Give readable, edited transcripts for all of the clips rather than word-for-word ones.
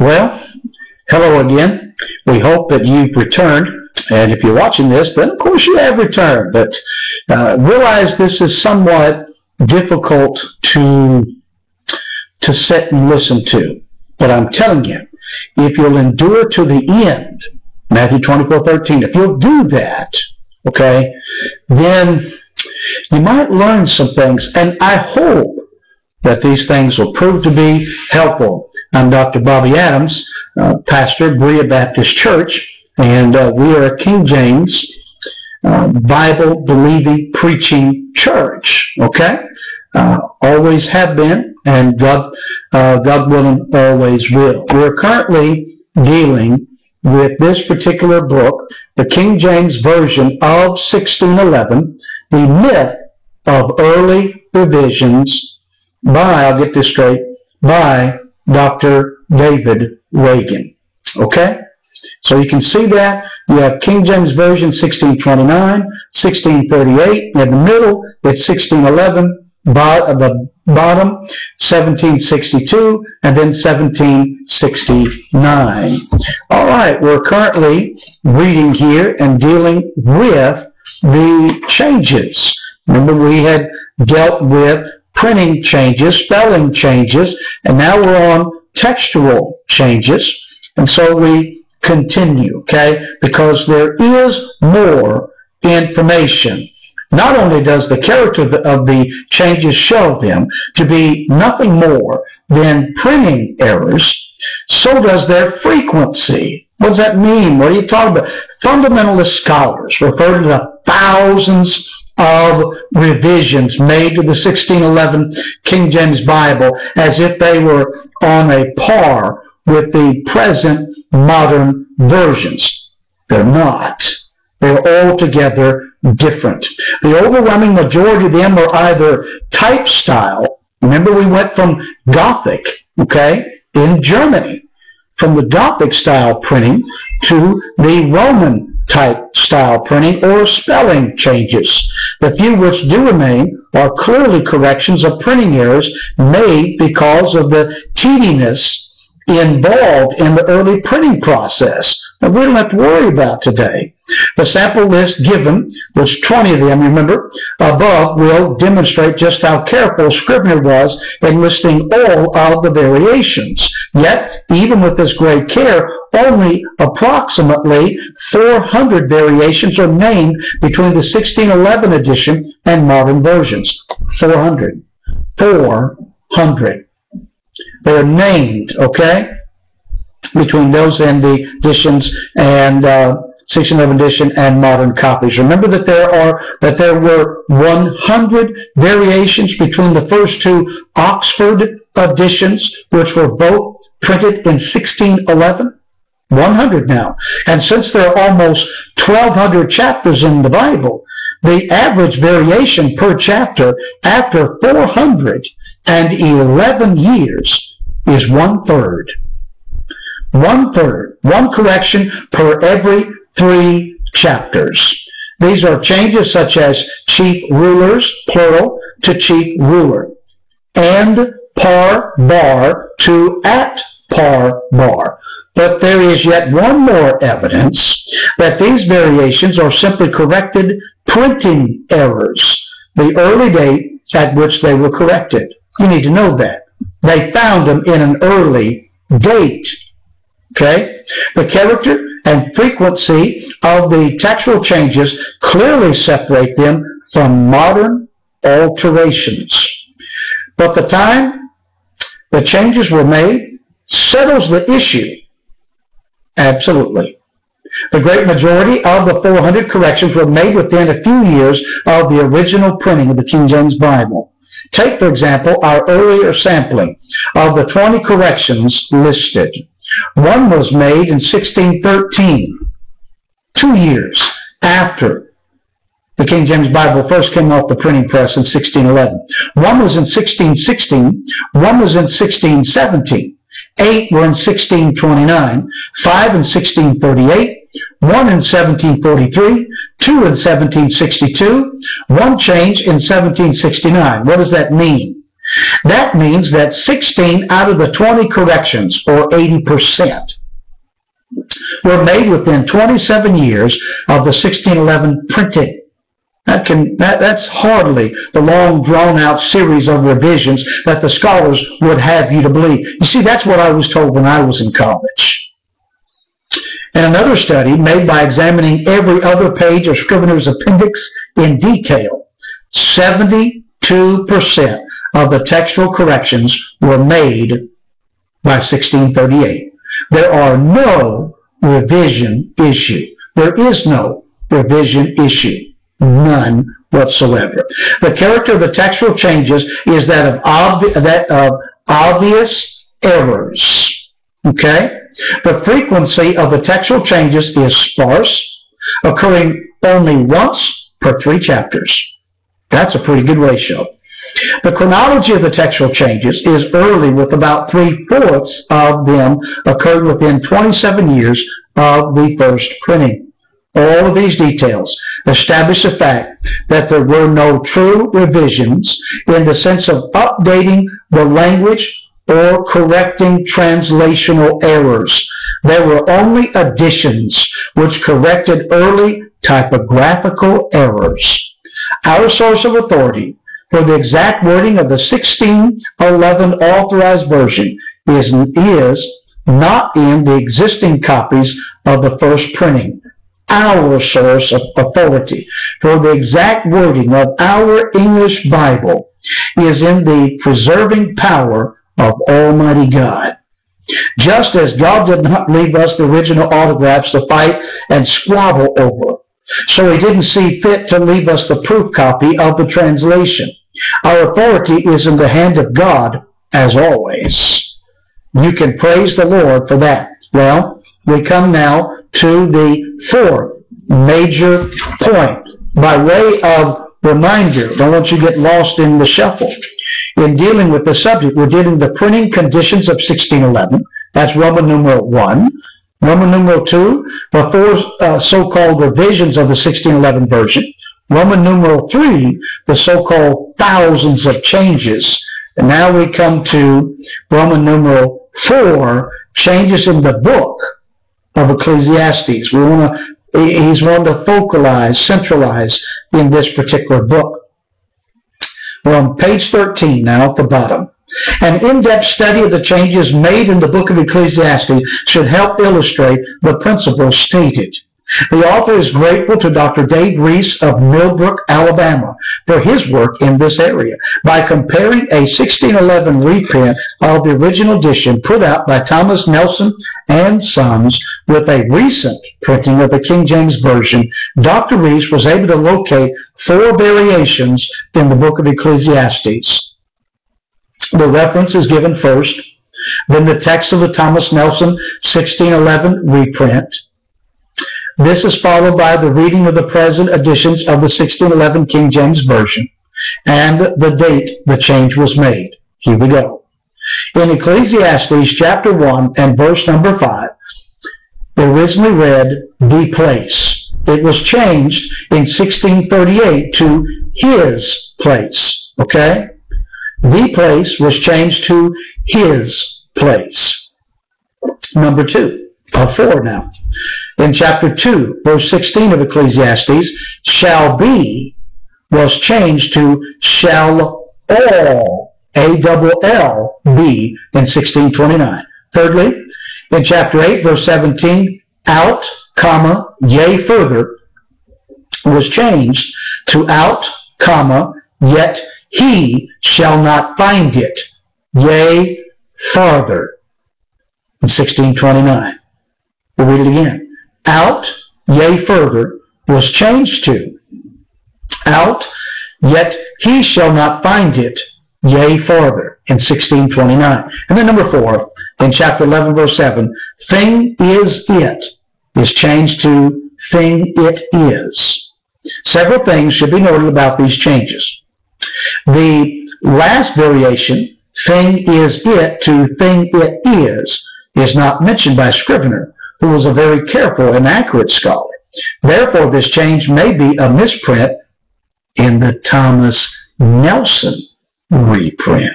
Well, hello again. We hope that you've returned. And if you're watching this, then of course you have returned. But realize this is somewhat difficult to sit and listen to. But I'm telling you, if you'll endure to the end, Matthew 24:13, if you'll do that, okay, then you might learn some things. And I hope that these things will prove to be helpful. I'm Dr. Bobby Adams, pastor of Berea Baptist Church, and we are a King James Bible-believing, preaching church, okay? Always have been, and God willing, always will. We're currently dealing with this particular book, the King James Version of 1611, The Myth of Early Revisions by, I'll get this straight, by Dr. David Reagan. Okay? So you can see that. You have King James Version 1629, 1638. In the middle, it's 1611. The bottom, 1762, and then 1769. All right, we're currently reading here and dealing with the changes. Remember, we had dealt with printing changes, spelling changes, and now we're on textual changes. And so we continue, okay, because there is more information. Not only does the character of the changes show them to be nothing more than printing errors, so does their frequency. What does that mean? What are you talking about? Fundamentalist scholars refer to the thousands of revisions made to the 1611 King James Bible as if they were on a par with the present modern versions. They're not. They're altogether different. The overwhelming majority of them are either type style. Remember, we went from Gothic, okay, in Germany, from the Gothic style printing to the Roman type style printing, or spelling changes. The few which do remain are clearly corrections of printing errors made because of the tediness involved in the early printing process that we don't have to worry about today. The sample list given, which 20 of them, remember, above, will demonstrate just how careful Scribner was in listing all of the variations. Yet, even with this great care, only approximately 400 variations are named between the 1611 edition and modern versions. 400. 400. They're named, okay, between those and the editions and 1611 edition and modern copies. Remember that there were 100 variations between the first two Oxford editions, which were both printed in 1611. 100 now. And since there are almost 1,200 chapters in the Bible, the average variation per chapter after 411 years is 1/3. 1/3. One correction per every 3 chapters. These are changes such as chief rulers, plural, to chief ruler, and par bar to at par bar. But there is yet one more evidence that these variations are simply corrected printing errors, the early date at which they were corrected. You need to know that. They found them in an early date. Okay? The character and frequency of the textual changes clearly separate them from modern alterations. But the time the changes were made settles the issue. Absolutely. The great majority of the 400 corrections were made within a few years of the original printing of the King James Bible. Take, for example, our earlier sampling of the 20 corrections listed. One was made in 1613, 2 years after the King James Bible first came off the printing press in 1611. One was in 1616, one was in 1617. 8 were in 1629, 5 in 1638, 1 in 1743, 2 in 1762, 1 change in 1769. What does that mean? That means that 16 out of the 20 corrections, or 80%, were made within 27 years of the 1611 printing. That's hardly the long, drawn-out series of revisions that the scholars would have you to believe. You see, that's what I was told when I was in college. In another study made by examining every other page of Scrivener's Appendix in detail, 72% of the textual corrections were made by 1638. There are no revision issue. There is no revision issue. None whatsoever. The character of the textual changes is that of obvious errors. Okay? The frequency of the textual changes is sparse, occurring only once per 3 chapters. That's a pretty good ratio. The chronology of the textual changes is early, with about 3/4 of them occurred within 27 years of the first printing. All of these details establish the fact that there were no true revisions in the sense of updating the language or correcting translational errors. There were only additions which corrected early typographical errors. Our source of authority for the exact wording of the 1611 authorized version is not in the existing copies of the first printing. Our source of authority for the exact wording of our English Bible is in the preserving power of Almighty God. Just as God did not leave us the original autographs to fight and squabble over, so He didn't see fit to leave us the proof copy of the translation. Our authority is in the hand of God, as always. You can praise the Lord for that. Well, we come now to the fourth major point. By way of reminder, don't want you to get lost in the shuffle. In dealing with the subject, we're dealing with the printing conditions of 1611. That's Roman numeral 1. Roman numeral 2, the 4 so-called revisions of the 1611 version. Roman numeral 3, the so-called thousands of changes. And now we come to Roman numeral 4, changes in the book of Ecclesiastes. He's wanting to focalize, centralize in this particular book. We're on page 13 now at the bottom. An in-depth study of the changes made in the book of Ecclesiastes should help illustrate the principles stated. The author is grateful to Dr. Dave Reese of Millbrook, Alabama, for his work in this area. By comparing a 1611 reprint of the original edition put out by Thomas Nelson and Sons with a recent printing of the King James Version, Dr. Reese was able to locate 4 variations in the book of Ecclesiastes. The reference is given first, then the text of the Thomas Nelson 1611 reprint. This is followed by the reading of the present editions of the 1611 King James Version and the date the change was made. Here we go. In Ecclesiastes chapter 1 and verse number 5, it originally read, "the place." It was changed in 1638 to "his place." Okay? The place was changed to "his place." Number 2. Of 4 now. In chapter 2, verse 16 of Ecclesiastes, "shall be" was changed to "shall all," A-double-L, be in 1629. Thirdly, in chapter 8, verse 17, "out, comma, yea further" was changed to "out, comma, yet he shall not find it, yea farther" in 1629. We'll read it again. "Out, yea further" was changed to "out, yet he shall not find it, yea farther" in 1629. And then number 4, in chapter 11, verse 7, "thing is it" is changed to "thing it is." Several things should be noted about these changes. The last variation, "thing is it" to "thing it is not mentioned by Scrivener, who was a very careful and accurate scholar. Therefore, this change may be a misprint in the Thomas Nelson reprint.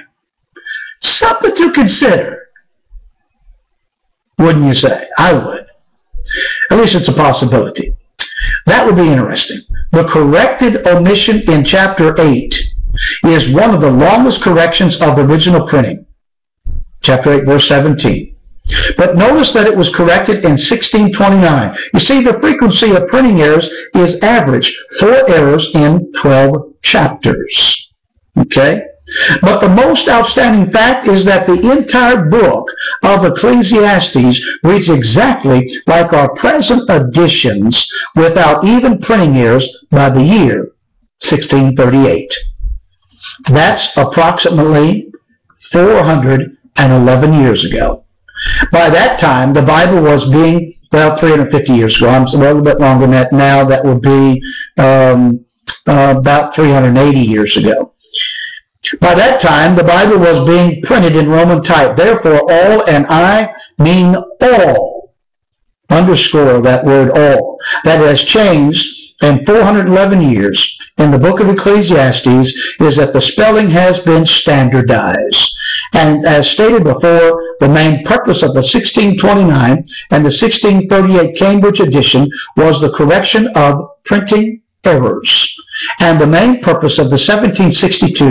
Something to consider. Wouldn't you say? I would. At least it's a possibility. That would be interesting. The corrected omission in chapter 8 is one of the longest corrections of the original printing. Chapter 8, verse 17. But notice that it was corrected in 1629. You see, the frequency of printing errors is average, 4 errors in 12 chapters. Okay? But the most outstanding fact is that the entire book of Ecclesiastes reads exactly like our present editions without even printing errors by the year 1638. That's approximately 411 years ago. By that time, the Bible was being, 350 years ago. I'm a little bit longer than that now. That would be about 380 years ago. By that time, the Bible was being printed in Roman type. Therefore, all, and I mean all, underscore that word all, that has changed in 411 years in the book of Ecclesiastes is that the spelling has been standardized. And as stated before, the main purpose of the 1629 and the 1638 Cambridge edition was the correction of printing errors. And the main purpose of the 1762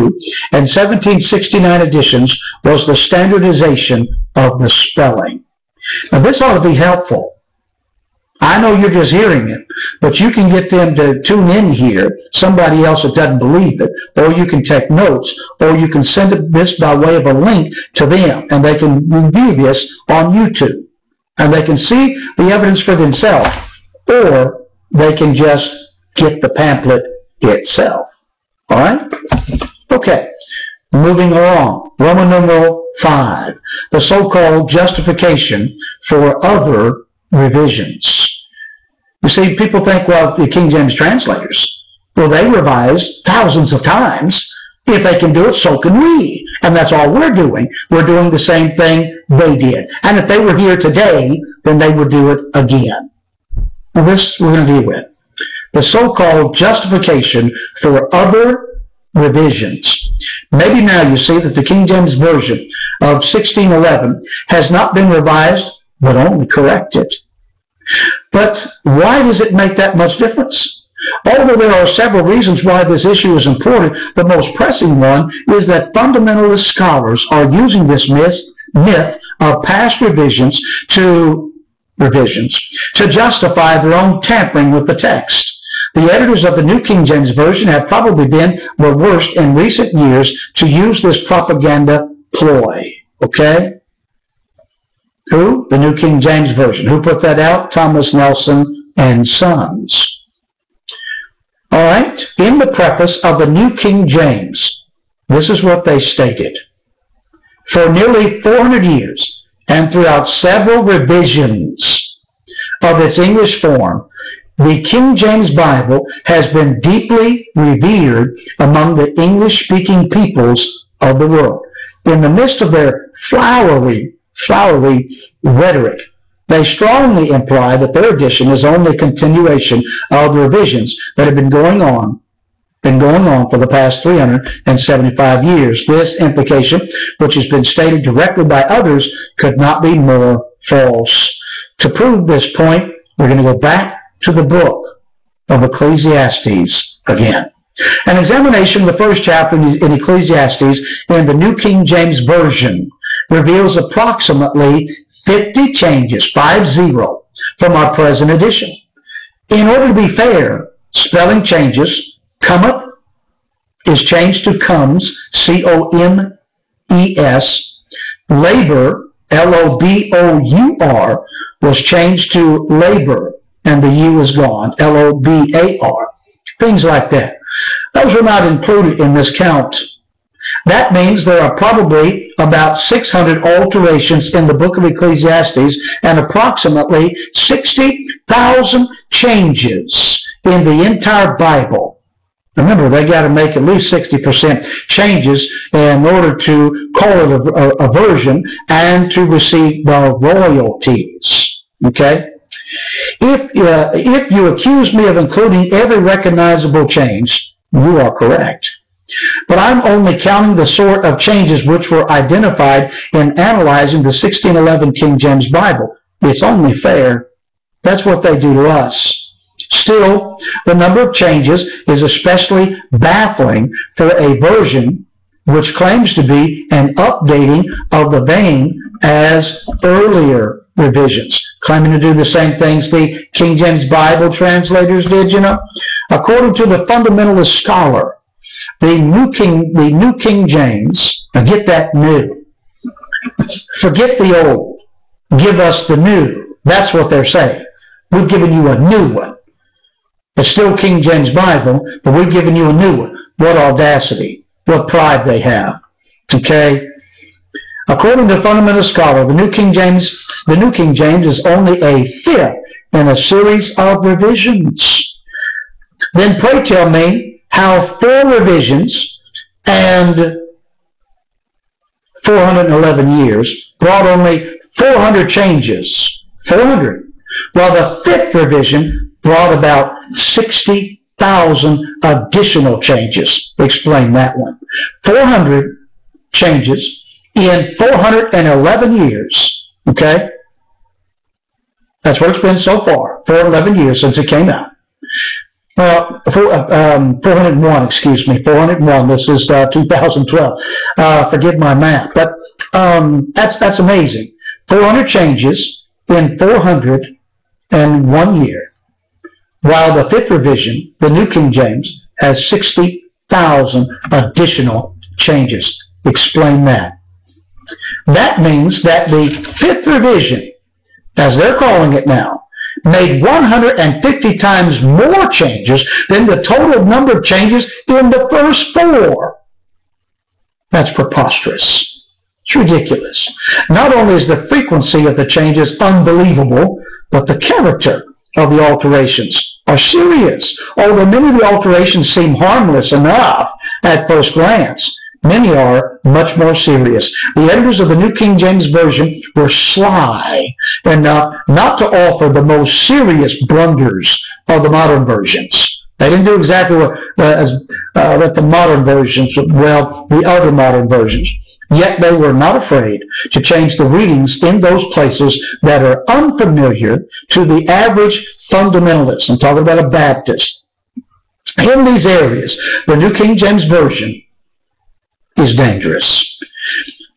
and 1769 editions was the standardization of the spelling. Now this ought to be helpful. I know you're just hearing it, but you can get them to tune in here, somebody else that doesn't believe it, or you can take notes, or you can send this by way of a link to them, and they can review this on YouTube, and they can see the evidence for themselves, or they can just get the pamphlet itself. All right? Okay. Moving along. Roman numeral 5. The so-called justification for other revisions. You see, people think, well, the King James translators, well, they revised thousands of times. If they can do it, so can we. And that's all we're doing. We're doing the same thing they did. And if they were here today, then they would do it again. Now this we're going to deal with. The so-called justification for other revisions. Maybe now you see that the King James Version of 1611 has not been revised, but only corrected. But why does it make that much difference? Although there are several reasons why this issue is important, the most pressing one is that fundamentalist scholars are using this myth of past revisions to justify their own tampering with the text. The editors of the New King James Version have probably been the worst in recent years to use this propaganda ploy. Okay? Who? The New King James Version. Who put that out? Thomas Nelson and Sons. All right. In the preface of the New King James, this is what they stated. For nearly 400 years, and throughout several revisions of its English form, the King James Bible has been deeply revered among the English-speaking peoples of the world. In the midst of their flowery rhetoric, they strongly imply that their edition is only a continuation of the revisions that have been going on for the past 375 years. This implication, which has been stated directly by others, could not be more false. To prove this point, we're going to go back to the book of Ecclesiastes again. An examination of the first chapter in Ecclesiastes in the New King James Version reveals approximately 50 changes, 50, from our present edition. In order to be fair, spelling changes. Cometh is changed to comes, C-O-M-E-S. Labor, L-O-B-O-U-R, was changed to labor, and the U is gone, L-O-B-A-R. Things like that. Those are not included in this count. That means there are probably about 600 alterations in the book of Ecclesiastes and approximately 60,000 changes in the entire Bible. Remember, they got to make at least 60% changes in order to call it a version and to receive the royalties. Okay? If you accuse me of including every recognizable change, you are correct. But I'm only counting the sort of changes which were identified in analyzing the 1611 King James Bible. It's only fair. That's what they do to us. Still, the number of changes is especially baffling for a version which claims to be an updating of the vein as earlier revisions, claiming to do the same things the King James Bible translators did, you know. According to the fundamentalist scholar, the New King James, now get that new. Forget the old. Give us the new. That's what they're saying. We've given you a new one. It's still King James Bible, but we've given you a new one. What audacity. What pride they have. Okay? According to the fundamentalist scholar, the New King James is only a fifth in a series of revisions. Then pray tell me how 4 revisions and 411 years brought only 400 changes. 400. While the 5th revision brought about 60,000 additional changes. Explain that one. 400 changes in 411 years. Okay? That's what it's been so far. 411 years since it came out. 401, excuse me. 401. This is 2012. Forgive my math. But that's amazing. 400 changes in 401 year. While the 5th revision, the New King James, has 60,000 additional changes. Explain that. That means that the 5th revision, as they're calling it now, made 150 times more changes than the total number of changes in the first 4. That's preposterous. It's ridiculous. Not only is the frequency of the changes unbelievable, but the character of the alterations are serious. Although many of the alterations seem harmless enough at first glance, many are much more serious. The editors of the New King James Version were sly enough not to offer the most serious blunders of the modern versions. They didn't do exactly what the modern versions, the other modern versions. Yet they were not afraid to change the readings in those places that are unfamiliar to the average fundamentalist. I'm talking about a Baptist. In these areas, the New King James Version is dangerous.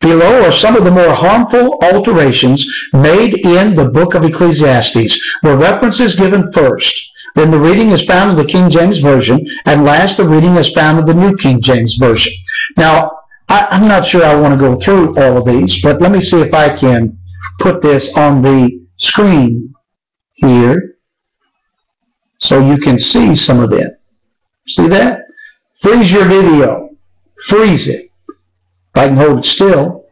Below are some of the more harmful alterations made in the book of Ecclesiastes. The reference is given first. Then the reading is found in the King James Version. And last, the reading is found in the New King James Version. Now, I'm not sure I want to go through all of these, but let me see if I can put this on the screen here so you can see some of it. See that? Freeze your video. Freeze it. If I can hold it still.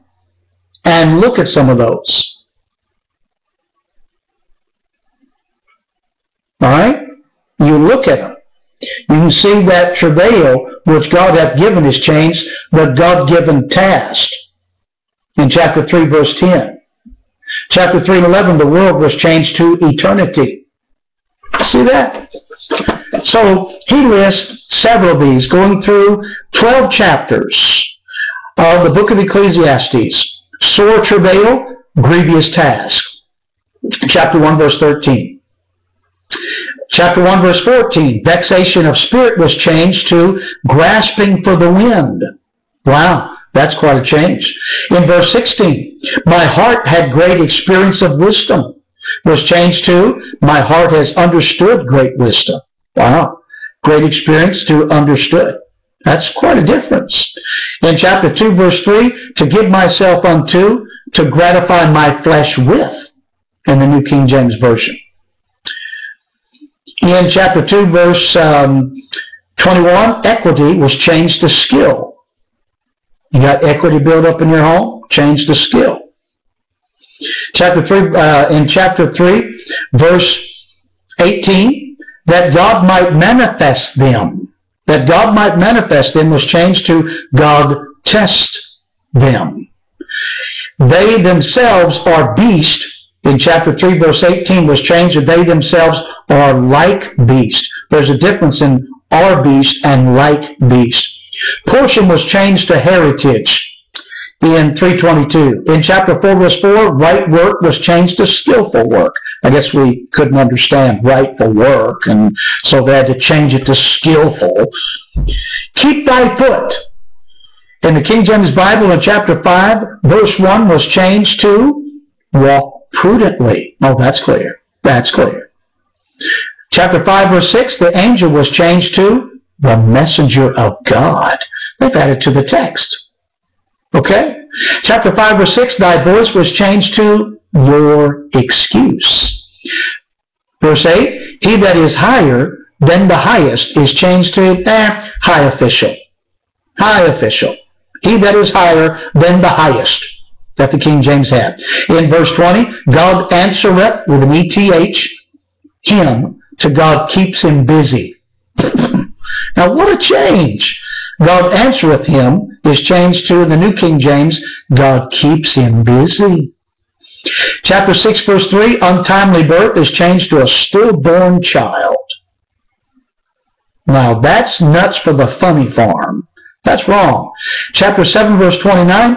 And look at some of those. Alright? You look at them. You can see that travail which God hath given is changed the God-given task in chapter 3, verse 10. Chapter 3 and 11, the world was changed to eternity. See that? So he lists several of these, going through 12 chapters of the book of Ecclesiastes. Sore travail, grievous task. Chapter 1, verse 13. Chapter 1, verse 14, vexation of spirit was changed to grasping for the wind. Wow, that's quite a change. In verse 16, my heart had great experience of wisdom was changed to my heart has understood great wisdom. Wow, great experience to understood. That's quite a difference. In chapter 2, verse 3, to give myself unto, to gratify my flesh with, in the New King James Version. In chapter 2, verse 21, equity was changed to skill. You got equity built up in your home? Change to skill. In chapter 3, verse 18, that God might manifest them. That God might manifest them was changed to God test them. They themselves are beast. In chapter 3, verse 18 was changed to they themselves are like beast. There's a difference in are beast and like beast. Portion was changed to heritage in 3:22. In chapter 4, verse 4, right work was changed to skillful work. I guess we couldn't understand rightful work, and so they had to change it to skillful. Keep thy foot. In the King James Bible, in chapter 5, verse 1 was changed to walk prudently. Oh, that's clear. That's clear. Chapter 5, verse 6, the angel was changed to the messenger of God. They've added to the text. Okay? Chapter 5, verse 6, thy voice was changed to your excuse. Verse 8, he that is higher than the highest is changed to high official. High official. He that is higher than the highest, that the King James had. In verse 20, God answereth with an ETH, him, to God keeps him busy. Now what a change. God answereth him is changed to, in the New King James, God keeps him busy. Chapter 6, verse 3, untimely birth is changed to a stillborn child. Now that's nuts for the funny farm. That's wrong. Chapter 7, verse 29,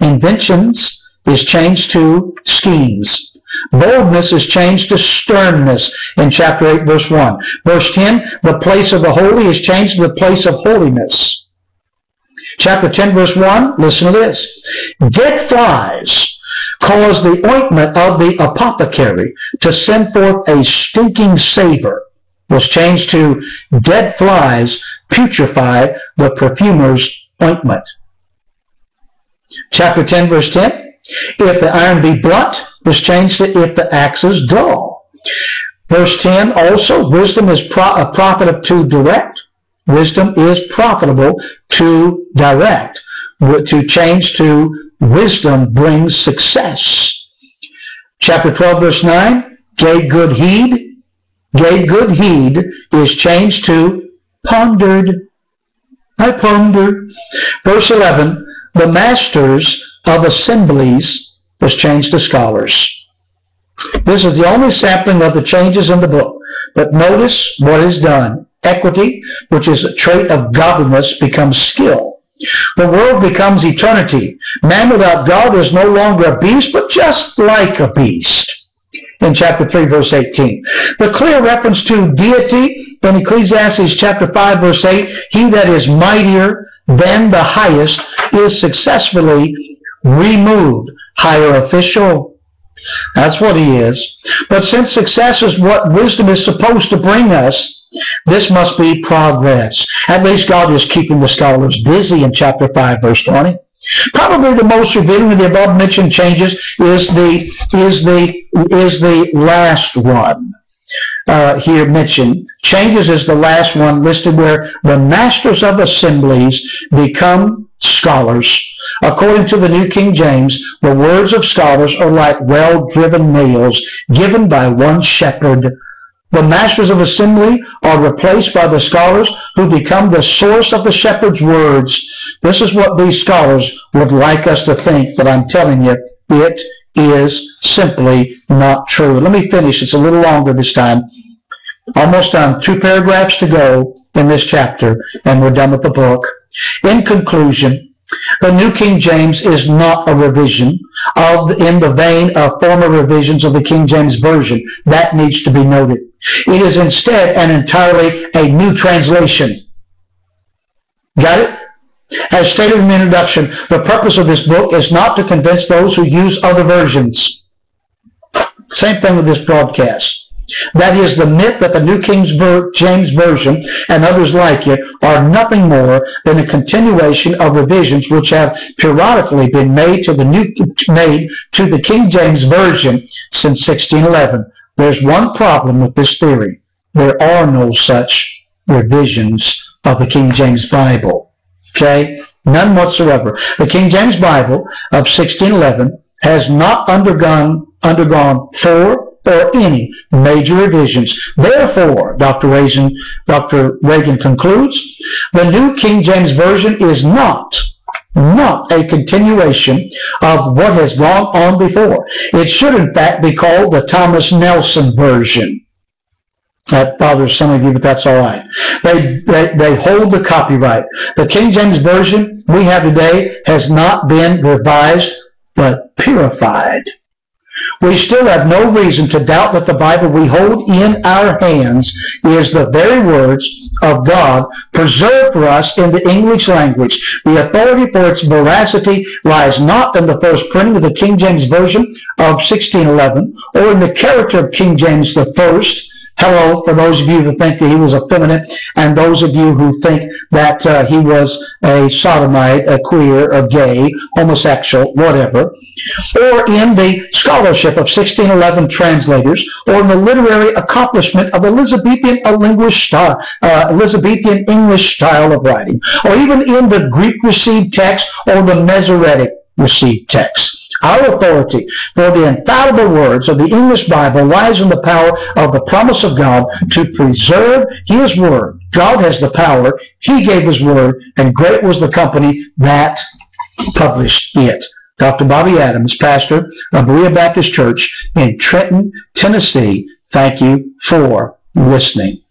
inventions is changed to schemes. Boldness is changed to sternness in chapter 8, verse 1. Verse 10, the place of the holy is changed to the place of holiness. Chapter 10, verse 1, listen to this. Dead flies cause the ointment of the apothecary to send forth a stinking savor. Was changed to dead flies putrefy the perfumer's ointment. Chapter 10, verse 10, if the iron be blunt, was changed to if the axe is dull. Verse 10 also, wisdom is profitable to direct. Wisdom is profitable to direct. To change to wisdom brings success. Chapter 12, verse 9, gave good heed. Gave good heed is changed to pondered. I ponder. Verse 11, the masters of assemblies was changed to scholars. This is the only sampling of the changes in the book. But notice what is done. Equity, which is a trait of godliness, becomes skill. The world becomes eternity. Man without God is no longer a beast, but just like a beast. In chapter 3, verse 18. The clear reference to deity in Ecclesiastes chapter 5, verse 8, he that is mightier than the highest is successfully removed. Higher official. That's what he is. But since success is what wisdom is supposed to bring us, this must be progress. At least God is keeping the scholars busy in chapter 5, verse 20. Probably the most revealing of the above mentioned changes is the last one here mentioned. Changes is the last one listed, where the masters of assemblies become scholars. According to the New King James, the words of scholars are like well-driven nails given by one shepherd. The masters of assembly are replaced by the scholars who become the source of the shepherd's words. This is what these scholars would like us to think, but I'm telling you, it is simply not true. Let me finish. It's a little longer this time. Almost done. 2 paragraphs to go in this chapter, and we're done with the book. In conclusion, the New King James is not a revision in the vein of former revisions of the King James Version. That needs to be noted. It is instead an entirely a new translation. Got it? As stated in the introduction, the purpose of this book is not to convince those who use other versions. Same thing with this broadcast. That is, the myth that the New King James Version and others like it are nothing more than a continuation of revisions which have periodically been made to the King James Version since 1611. There's one problem with this theory. There are no such revisions of the King James Bible. Okay? None whatsoever. The King James Bible of 1611 has not undergone 4 or any major revisions. Therefore, Dr. Reagan concludes, the New King James Version is not a continuation of what has gone on before. It should in fact be called the Thomas Nelson Version. That bothers some of you, but that's all right. They hold the copyright. The King James Version we have today has not been revised, but purified. We still have no reason to doubt that the Bible we hold in our hands is the very words of God preserved for us in the English language. The authority for its veracity lies not in the first printing of the King James Version of 1611 or in the character of King James I. Hello, for those of you who think that he was effeminate, and those of you who think that he was a sodomite, a queer, a gay, homosexual, whatever, or in the scholarship of 1611 translators, or in the literary accomplishment of Elizabethan English style of writing, or even in the Greek received text or the Masoretic received text. Our authority for the infallible words of the English Bible lies in the power of the promise of God to preserve His Word. God has the power. He gave His Word, and great was the company that published it. Dr. Bobby Adams, pastor of Berea Baptist Church in Trenton, Tennessee. Thank you for listening.